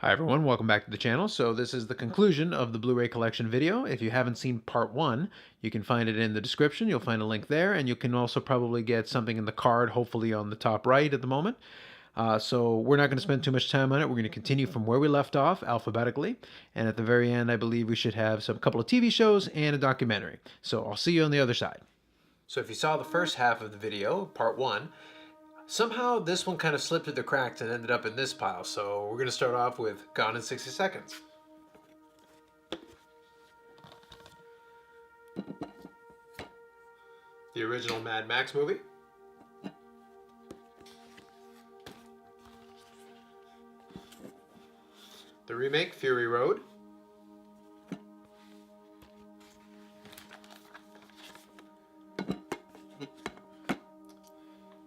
Hi everyone, welcome back to the channel. So this is the conclusion of the Blu Ray Collection video. If you haven't seen part 1, you can find it in the description. You'll find a link there, and you can also probably get something in the card, hopefully on the top right at the moment. So we're not going to spend too much time on it. We're going to continue from where we left off alphabetically, and at the very end I believe we should have some couple of TV shows and a documentary. So I'll see you on the other side. So if you saw the first half of the video, part 1, somehow this one kind of slipped through the cracks and ended up in this pile, so we're going to start off with Gone in 60 Seconds. The original Mad Max movie. The remake, Fury Road.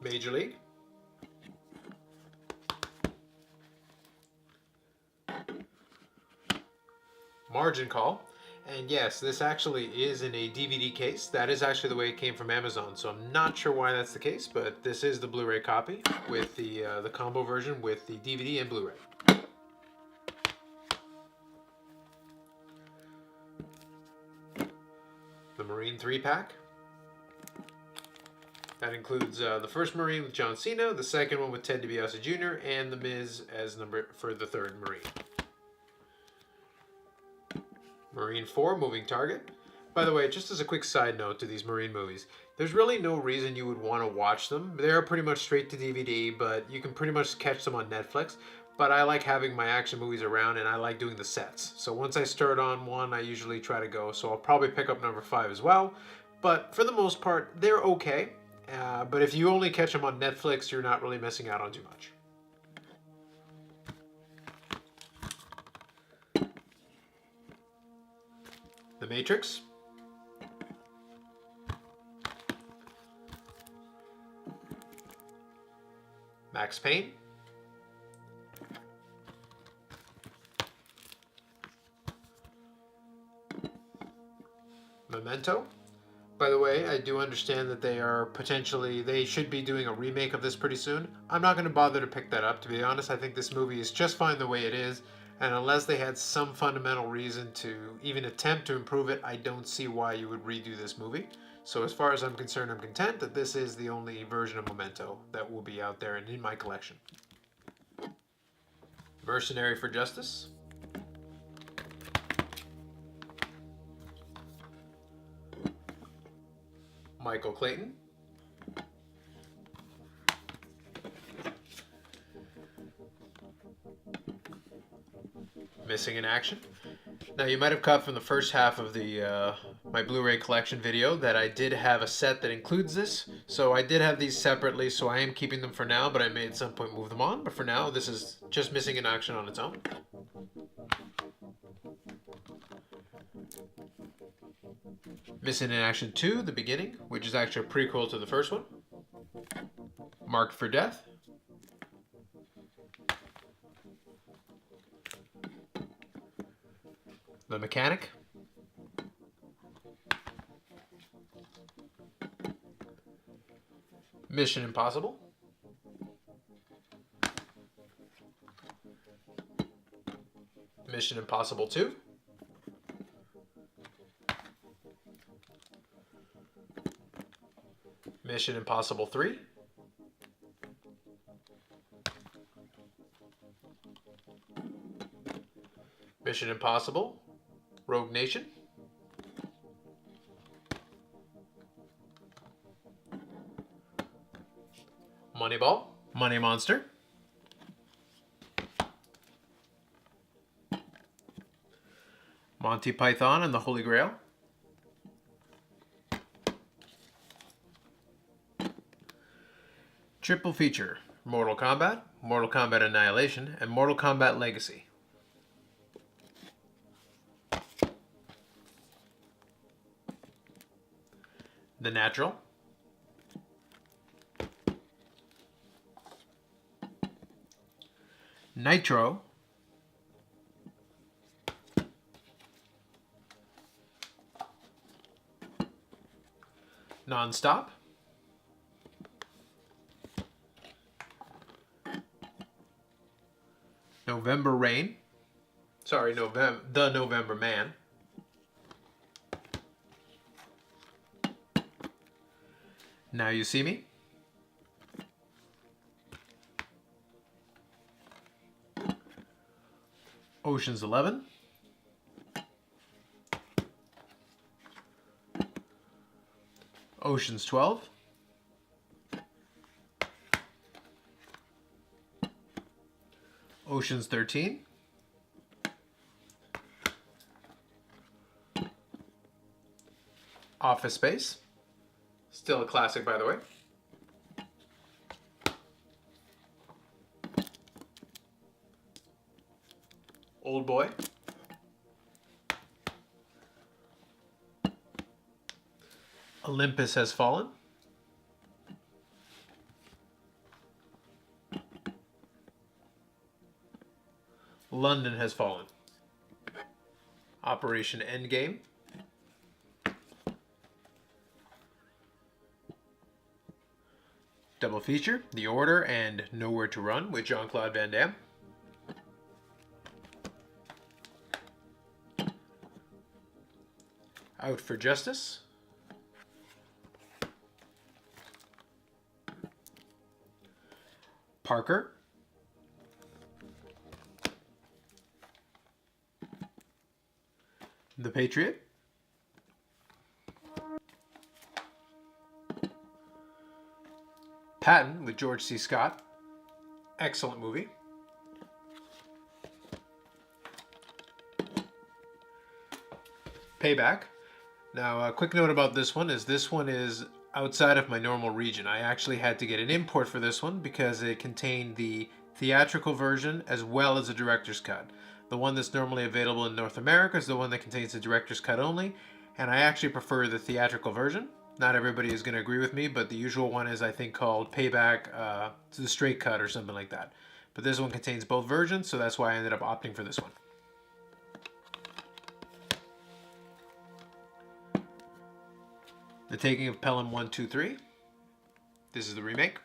Major League. Margin Call. And yes, this actually is in a DVD case. That is actually the way it came from Amazon, so I'm not sure why that's the case, but this is the Blu-ray copy with the combo version with the DVD and Blu-ray. The Marine 3-pack. That includes the first Marine with John Cena, the second one with Ted DiBiase Jr., and The Miz as number for the third Marine. Marine 4, Moving Target. By the way, just as a quick side note to these Marine movies, there's really no reason you would want to watch them. They're pretty much straight to DVD, but you can pretty much catch them on Netflix. But I like having my action movies around, and I like doing the sets. So once I start on one, I usually try to go. So I'll probably pick up number 5 as well. But for the most part, they're okay. But if you only catch them on Netflix, you're not really missing out on too much. The Matrix. Max Payne. Memento. By the way, I do understand that they should be doing a remake of this pretty soon. I'm not going to bother to pick that up, to be honest. I think this movie is just fine the way it is, and unless they had some fundamental reason to even attempt to improve it, I don't see why you would redo this movie. So as far as I'm concerned, I'm content that this is the only version of Memento that will be out there and in my collection. Mercenary for Justice. Michael Clayton. Missing in Action. Now you might have caught from the first half of the my Blu-ray collection video that I did have a set that includes this. So I did have these separately, so I am keeping them for now, but I may at some point move them on. But for now, this is just Missing in Action on its own. Missing in Action 2, The Beginning, which is actually a prequel to the first one. Marked for Death. The Mechanic. Mission Impossible. Mission Impossible 2. Mission Impossible 3. Mission Impossible, Rogue Nation. Moneyball, Money Monster. Monty Python and the Holy Grail. Triple feature, Mortal Kombat, Mortal Kombat Annihilation, and Mortal Kombat Legacy. The Natural. Nitro. Non-Stop. November Rain. Sorry, The November Man. Now You See Me. Ocean's 11. Ocean's 12. Ocean's 13. Office Space. Still a classic, by the way. Old Boy. Olympus Has Fallen. London Has Fallen. Operation Endgame. Double feature, The Order and Nowhere to Run with Jean-Claude Van Damme. Out for Justice. Parker. The Patriot. Patton with George C. Scott. Excellent movie. Payback. Now, a quick note about this one is outside of my normal region. I actually had to get an import for this one because it contained the theatrical version as well as a director's cut. The one that's normally available in North America is the one that contains the director's cut only, and I actually prefer the theatrical version. Not everybody is going to agree with me, but the usual one is, I think, called Payback, the straight cut or something like that. But this one contains both versions, so that's why I ended up opting for this one. The Taking of Pelham 1, 2, 3. This is the remake.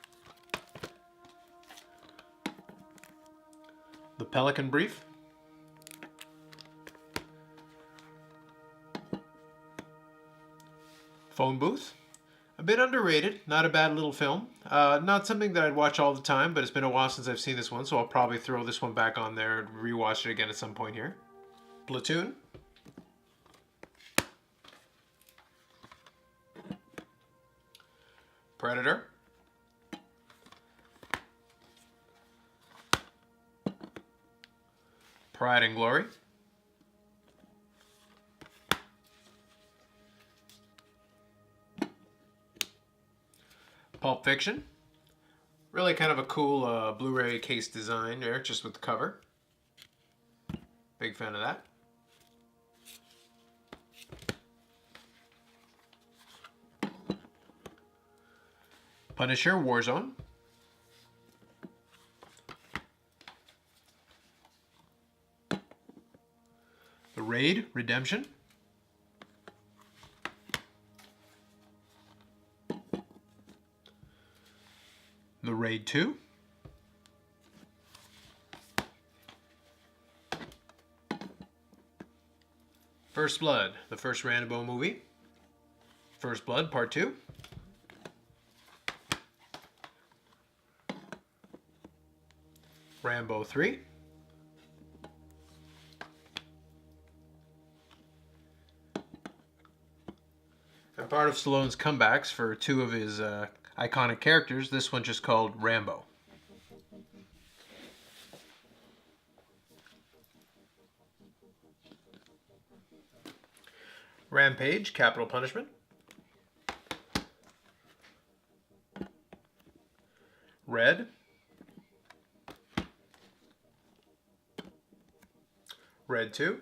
The Pelican Brief. Phone Booth. A bit underrated, not a bad little film. Not something that I'd watch all the time, but it's been a while since I've seen this one, so I'll probably throw this one back on there and rewatch it again at some point here. Platoon. Predator. Pride and Glory. Pulp Fiction. Really kind of a cool Blu Ray case design there, just with the cover. Big fan of that. Punisher, Warzone. The Raid, Redemption. The Raid 2. First Blood, the first Rambo movie. First Blood, Part 2. Rambo 3. And part of Stallone's comebacks for two of his iconic characters, this one just called Rambo. Rampage, Capital Punishment. Red. Red 2.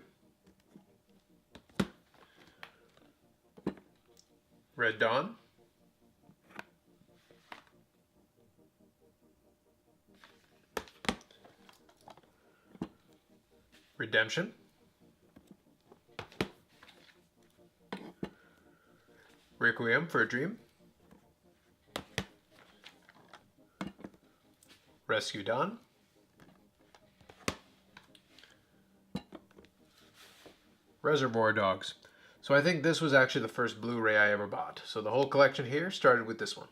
Red Dawn. Redemption. Requiem for a Dream. Rescue Dawn. Reservoir Dogs. So I think this was actually the first Blu-ray I ever bought. So the whole collection here started with this one.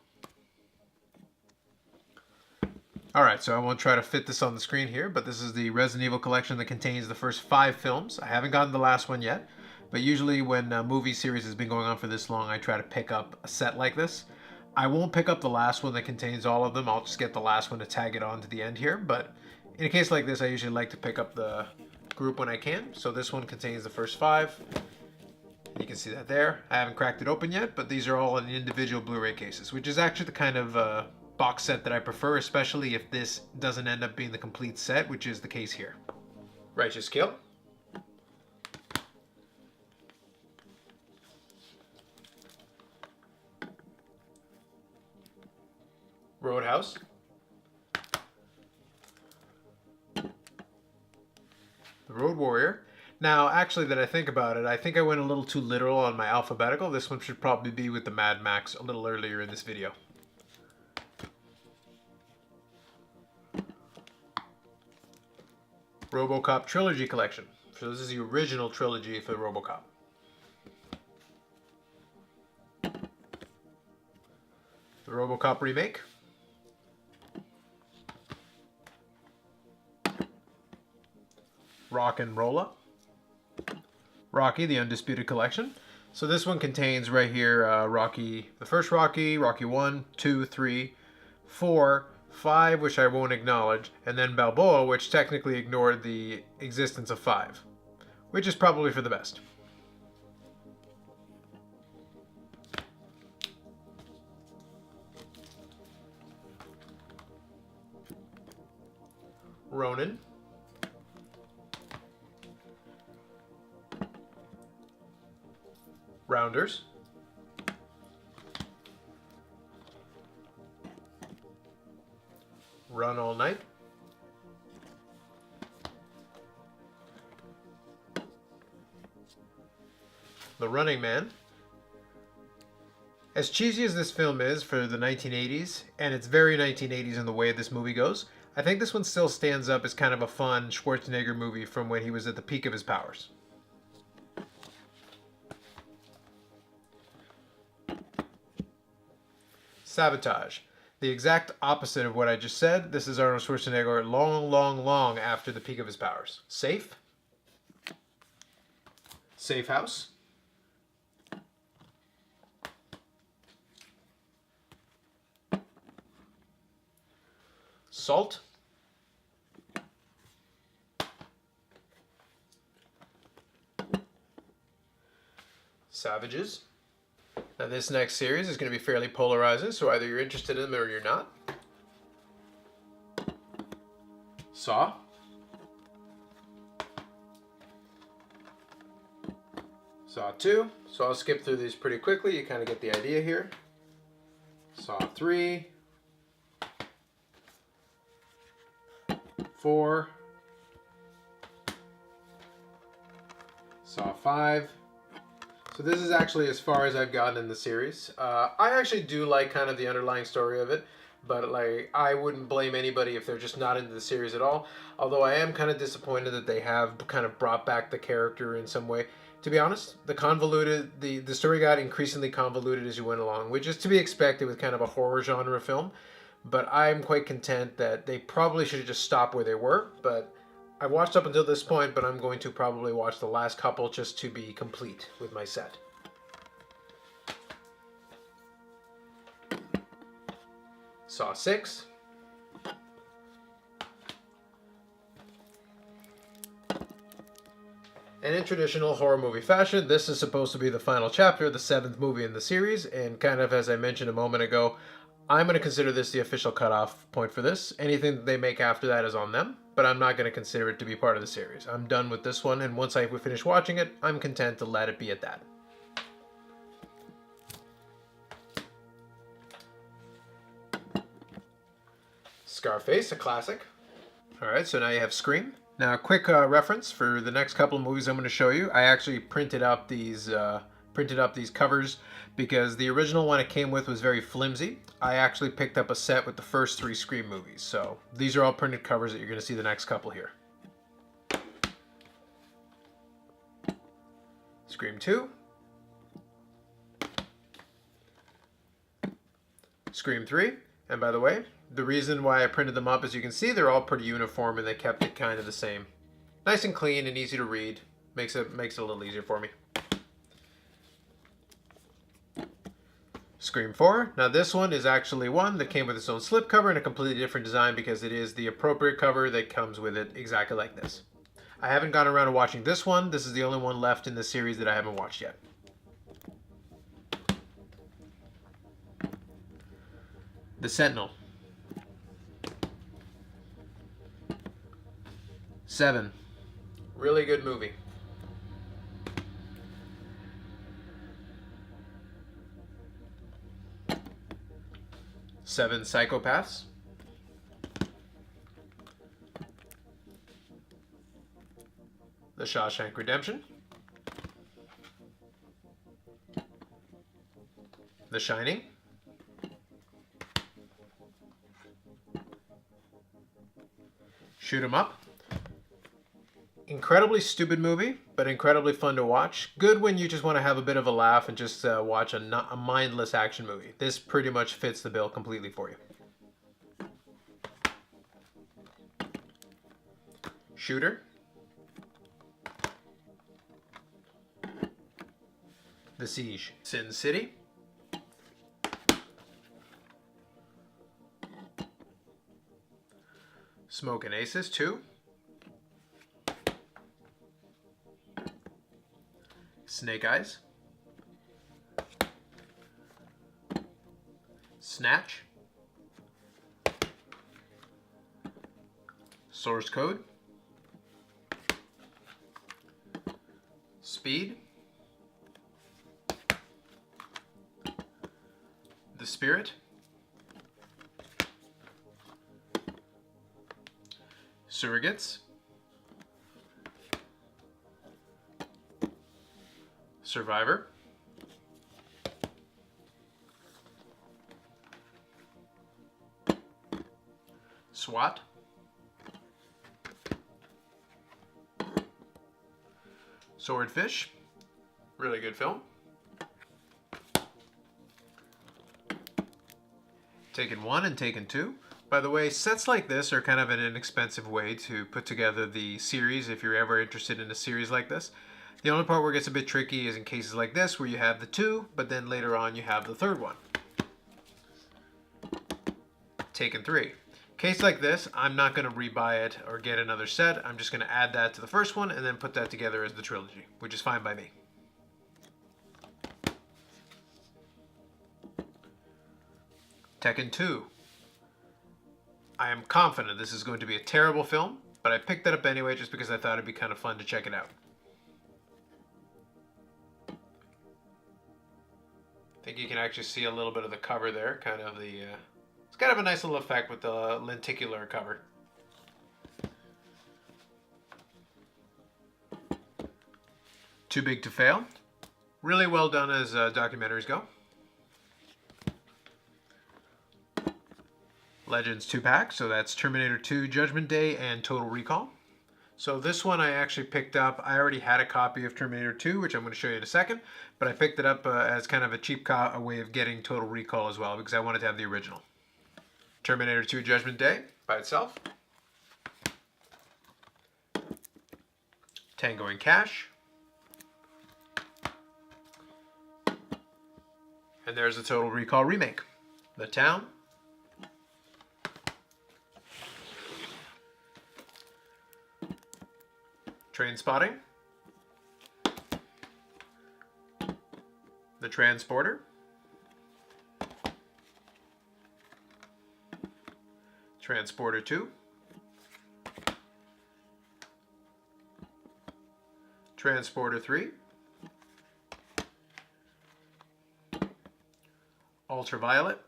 Alright, so I won't try to fit this on the screen here, but this is the Resident Evil collection that contains the first 5 films. I haven't gotten the last one yet, but usually when a movie series has been going on for this long, I try to pick up a set like this. I won't pick up the last one that contains all of them. I'll just get the last one to tag it on to the end here, but in a case like this, I usually like to pick up the group when I can. So this one contains the first 5. You can see that there. I haven't cracked it open yet, but these are all in individual Blu-ray cases, which is actually the kind of box set that I prefer, especially if this doesn't end up being the complete set, which is the case here. Righteous Kill. Roadhouse. The Road Warrior. Now, actually, that I think about it, I think I went a little too literal on my alphabetical. This one should probably be with the Mad Max a little earlier in this video. Robocop Trilogy Collection. So this is the original trilogy for Robocop. The Robocop remake. Rock and Rolla. Rocky, the Undisputed Collection. So this one contains right here Rocky, the first Rocky, Rocky 1, 2, 3, 4, 5, which I won't acknowledge, and then Balboa, which technically ignored the existence of 5, which is probably for the best. Ronin. Rounders. Run All Night. The Running Man. As cheesy as this film is for the 1980s, and it's very 1980s in the way this movie goes, I think this one still stands up as kind of a fun Schwarzenegger movie from when he was at the peak of his powers. Sabotage. The exact opposite of what I just said. This is Arnold Schwarzenegger long after the peak of his powers. Safe. Safe House. Salt. Savages. Now this next series is going to be fairly polarizing, so either you're interested in them or you're not. Saw. Saw 2. So I'll skip through these pretty quickly. You kind of get the idea here. Saw 3. 4. Saw 5. So this is actually as far as I've gotten in the series. I actually do like kind of the underlying story of it, but like I wouldn't blame anybody if they're just not into the series at all. Although I am kind of disappointed that they have kind of brought back the character in some way. To be honest, the story got increasingly convoluted as you went along, which is to be expected with kind of a horror genre film. But I'm quite content that they probably should have just stopped where they were. But I watched up until this point, but I'm going to probably watch the last couple just to be complete with my set. Saw 6. And in traditional horror movie fashion, this is supposed to be the final chapter, the 7th movie in the series, and kind of as I mentioned a moment ago, I'm going to consider this the official cutoff point for this. Anything that they make after that is on them, but I'm not going to consider it to be part of the series. I'm done with this one, and once I finish watching it, I'm content to let it be at that. Scarface, a classic. Alright, so now you have Scream. Now, a quick reference for the next couple of movies I'm going to show you. I actually printed up these covers because the original one it came with was very flimsy. I actually picked up a set with the first 3 Scream movies. So these are all printed covers that you're going to see the next couple here. Scream 2. Scream 3. And by the way, the reason why I printed them up, as you can see, they're all pretty uniform and they kept it kind of the same. Nice and clean and easy to read. Makes it a little easier for me. Scream 4. Now this one is actually one that came with its own slipcover and a completely different design because it is the appropriate cover that comes with it exactly like this. I haven't gotten around to watching this one. This is the only one left in the series that I haven't watched yet. The Sentinel. 7. Really good movie. 7 Psychopaths. The Shawshank Redemption. The Shining. Shoot 'em Up. Incredibly stupid movie, but incredibly fun to watch. Good when you just want to have a bit of a laugh and just watch a mindless action movie. This pretty much fits the bill completely for you. Shooter. The Siege. Sin City. Smokin' Aces 2. Snake Eyes. Snatch. Source Code. Speed. The Spirit. Surrogates. Survivor. SWAT. Swordfish. Really good film. Taken 1 and Taken 2. By the way, sets like this are kind of an inexpensive way to put together the series if you're ever interested in a series like this. The only part where it gets a bit tricky is in cases like this where you have the 2, but then later on you have the 3rd one. Taken 3. Case like this, I'm not going to rebuy it or get another set. I'm just going to add that to the first one and then put that together as the trilogy, which is fine by me. Tekken 2. I am confident this is going to be a terrible film, but I picked it up anyway just because I thought it'd be kind of fun to check it out. I think you can actually see a little bit of the cover there, kind of the, it's kind of a nice little effect with the lenticular cover. Too Big to Fail. Really well done as documentaries go. Legends 2-pack, so that's Terminator 2 Judgment Day and Total Recall. So this one I actually picked up. I already had a copy of Terminator 2, which I'm going to show you in a second, but I picked it up as kind of a cheap way of getting Total Recall as well, because I wanted to have the original. Terminator 2 Judgment Day by itself. Tango and Cash. And there's the Total Recall remake. The Town. Trainspotting. The Transporter. Transporter 2. Transporter 3. Ultraviolet.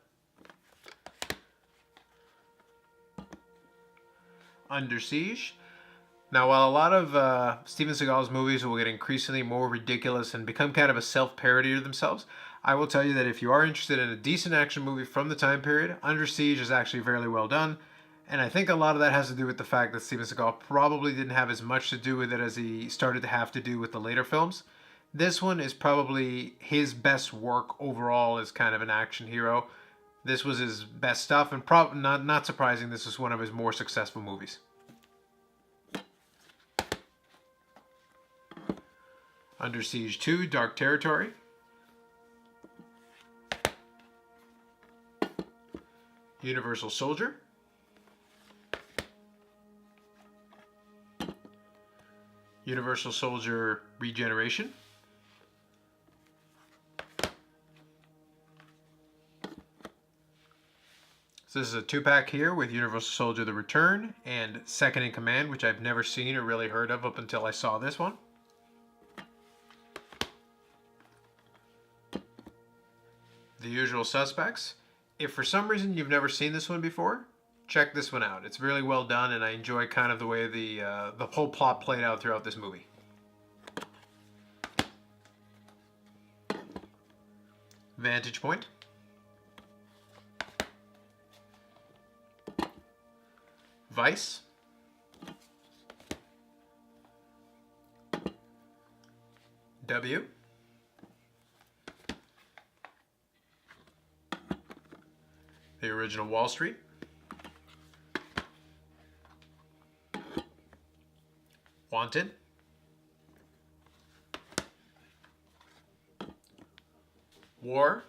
Under Siege. Now, while a lot of Steven Seagal's movies will get increasingly more ridiculous and become kind of a self-parody of themselves, I will tell you that if you are interested in a decent action movie from the time period, Under Siege is actually fairly well done. And I think a lot of that has to do with the fact that Steven Seagal probably didn't have as much to do with it as he started to have to do with the later films. This one is probably his best work overall as kind of an action hero. This was his best stuff, and probably not surprising, this is one of his more successful movies. Under Siege 2, Dark Territory. Universal Soldier. Universal Soldier Regeneration. So this is a 2-pack here with Universal Soldier The Return and Second in Command, which I've never seen or really heard of up until I saw this one. The Usual Suspects. If for some reason you've never seen this one before, check this one out. It's really well done, and I enjoy kind of the way the whole plot played out throughout this movie. Vantage Point. Vice. W. The Original Wall Street. Wanted. War.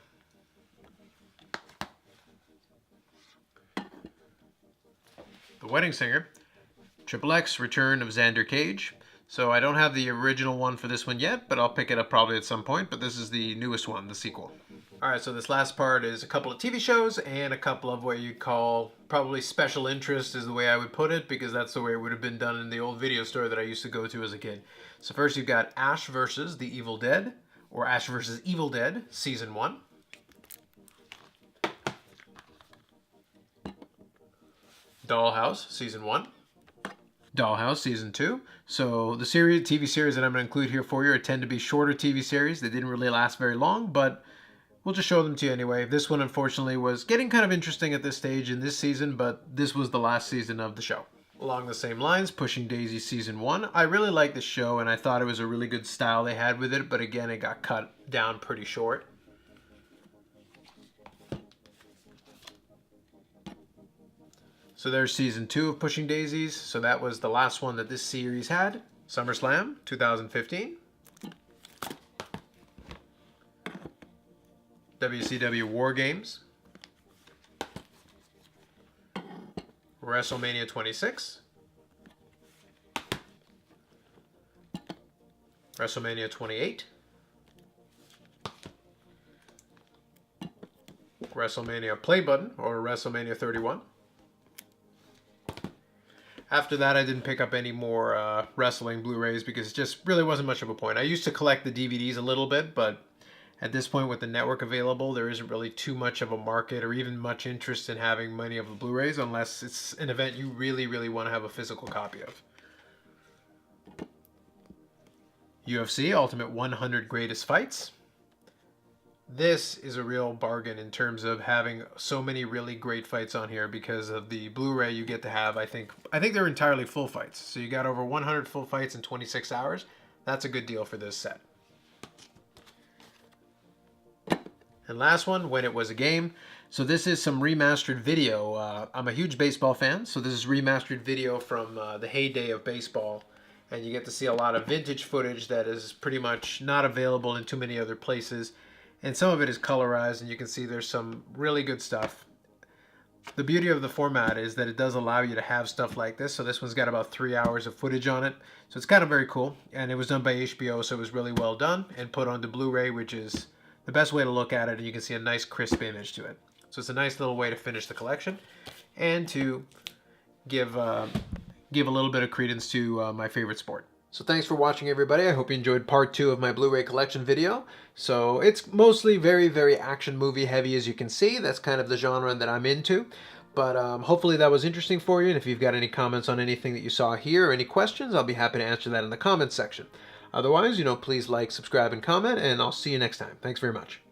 The Wedding Singer. Triple X, Return of Xander Cage. So I don't have the original one for this one yet, but I'll pick it up probably at some point. But this is the newest one, the sequel. Alright, so this last part is a couple of TV shows and a couple of what you'd call probably special interest is the way I would put it, because that's the way it would have been done in the old video store that I used to go to as a kid. So first you've got Ash vs. the Evil Dead, or Ash vs. Evil Dead, Season 1. Dollhouse, Season 1. Dollhouse, Season 2. So the TV series that I'm going to include here for you tend to be shorter TV series. They didn't really last very long, but we'll just show them to you anyway. This one, unfortunately, was getting kind of interesting at this stage in this season, but this was the last season of the show. Along the same lines, Pushing Daisy Season 1. I really liked this show, and I thought it was a really good style they had with it, but again, it got cut down pretty short. So there's Season 2 of Pushing Daisies. So that was the last one that this series had. SummerSlam, 2015. WCW War Games. WrestleMania 26. WrestleMania 28. WrestleMania Play Button, or WrestleMania 31. After that, I didn't pick up any more wrestling Blu-rays because it just really wasn't much of a point. I used to collect the DVDs a little bit, but at this point with the network available, there isn't really too much of a market or even much interest in having many of the Blu-rays unless it's an event you really, really want to have a physical copy of. UFC Ultimate 100 Greatest Fights. This is a real bargain in terms of having so many really great fights on here because of the Blu-ray you get to have. I think they're entirely full fights. So you got over 100 full fights in 26 hours. That's a good deal for this set. And last one, When It Was a Game. So this is some remastered video. I'm a huge baseball fan, so this is remastered video from the heyday of baseball. And you get to see a lot of vintage footage that is pretty much not available in too many other places. And some of it is colorized, and you can see there's some really good stuff. The beauty of the format is that it does allow you to have stuff like this. So this one's got about 3 hours of footage on it. So it's kind of very cool. And it was done by HBO, so it was really well done and put onto Blu-ray, which is the best way to look at it. And you can see a nice crisp image to it. So it's a nice little way to finish the collection and to give a little bit of credence to my favorite sport. So thanks for watching, everybody. I hope you enjoyed part 2 of my Blu-ray collection video. So it's mostly very, very action movie heavy, as you can see. That's kind of the genre that I'm into. But hopefully that was interesting for you. And if you've got any comments on anything that you saw here or any questions, I'll be happy to answer that in the comments section. Otherwise, please like, subscribe, and comment, and I'll see you next time. Thanks very much.